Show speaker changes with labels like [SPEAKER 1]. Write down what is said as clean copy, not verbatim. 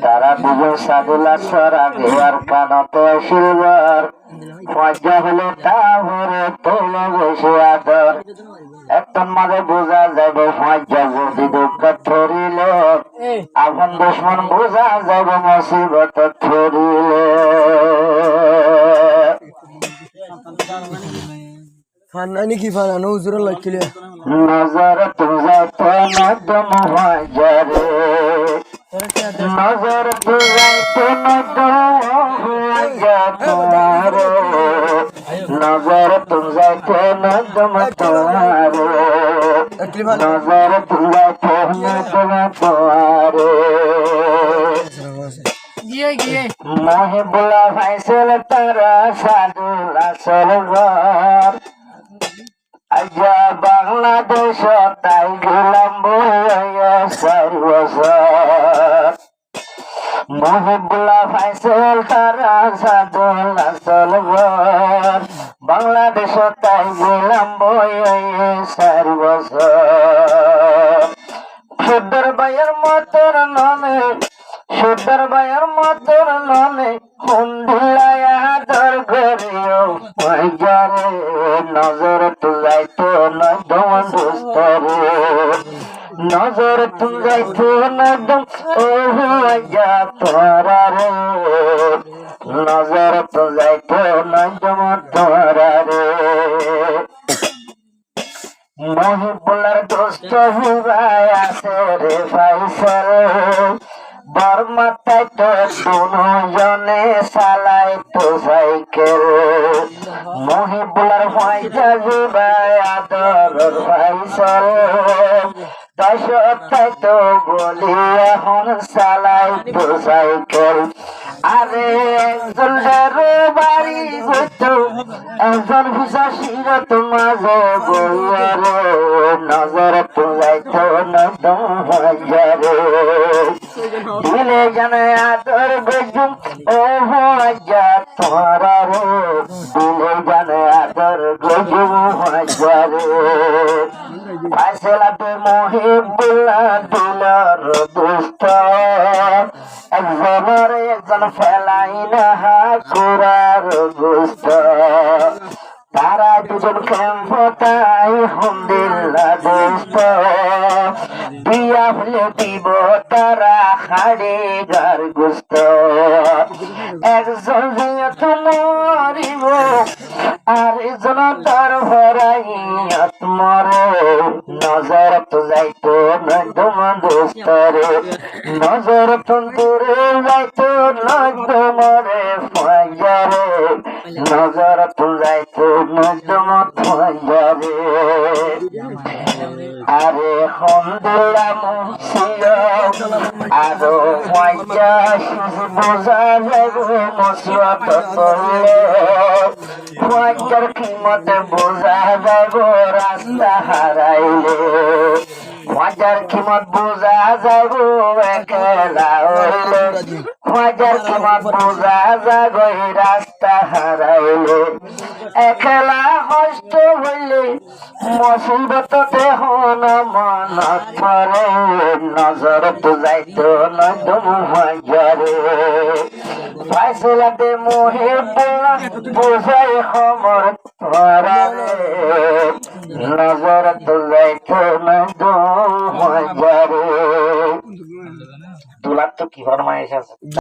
[SPEAKER 1] তারা দুজন সাদুলা সরা দেওয়ার কানতে সিলভার মজা হলে তাহলে তোলে বসে আদর এখন মাঝে বোঝা যাবে মজা যদি দুঃখ ধরিলে আপন দুশ্মন বোঝা যাবে মুসিবত ধরিলে
[SPEAKER 2] ফানানি কি ফানানো হুজুর লাগছিলে
[SPEAKER 1] নজর তুজাইতে নদম হাজারে নজর তুজাইতে নদম হাজারে নজর তুজাইতে নদম তোমারে নজর তুজাইতে নদম তোমারে মহিবুল্লাহ ফাইসল তারা সাদুল আসল ঘর আজা বাংলাদেশ তাই গেলাম চার বছর মহিবুল্লাহ ফাইসল তারা সাদুল আসল ঘর বাংলাদেশ তাই গেলাম 4 বছর সুন্দর ভাইয়ের মতন ননে সুন্দর ভাইয়ের মতন ননে হুন্দিলায় আদর করিও মজারে নজর তুলাইতো নদম দুস্তরে নজর তুলাইতো নদম ও মজা তোরা রে নজর তুলাইতো নদম তোরা রে মহিবুল্লার দোস্ত হুবাই আছে রে ফাইসাল বর্মাতায় তো দুজনে চালাই তো সাইকেল মহিবুল্লার ফাইজা হুবাই আদর ফাইসাল দশটায় তো বলি এখন চালাই তো সাইকেল আরে একজন বাড়ি হইতো একজন ভিসা সিরত মাঝে বইয়ারে নজর তুলাইতো নদম হাজারে দিলে জানে আদর গজুম ও হাজা তোরা রে দিলে জানে আদর গজুম হাজারে ফাইসলাতে মহিবুল্লাহ দিলার দোস্ত একজনের একজন ফেলাই না হাকুরার গোস্ত তারা দুজন খেমতাই হমদিল্লা দোস্ত বিয়া হলে দিব তারা হাড়ে গার গোস্ত একজন যেহেতু মরিব আর একজন তার ভরাই আত্মরে নজর তো যাইতো নদম দোস্তরে নজর তন্তরে যাইতো নদমরে ফাজারে নজর তো যাইতো নদম ফাজারে আরে হমদুল্লা মুসিয়া আরো ফাজা বোঝা যাবে মুসিবত করলে ফাজার কিমত বোঝা যাবে রাস্তা হারাইলে ফাজার কিমত বোঝা যাবে একলা হইলে ফাজার কিমত বোঝা যাবে রাস্তা হারাইলে একলা কষ্ট হইলে মুসিবততে হন মনত পরে নজর তো যাইতো নদম হাজারে ফাইসলাতে মহিবুল্লাহ বোঝাই খবর তোরা রে নজর তো যাইতো নদম হাজারে দুলার তো কি ফরমাইশ আছে।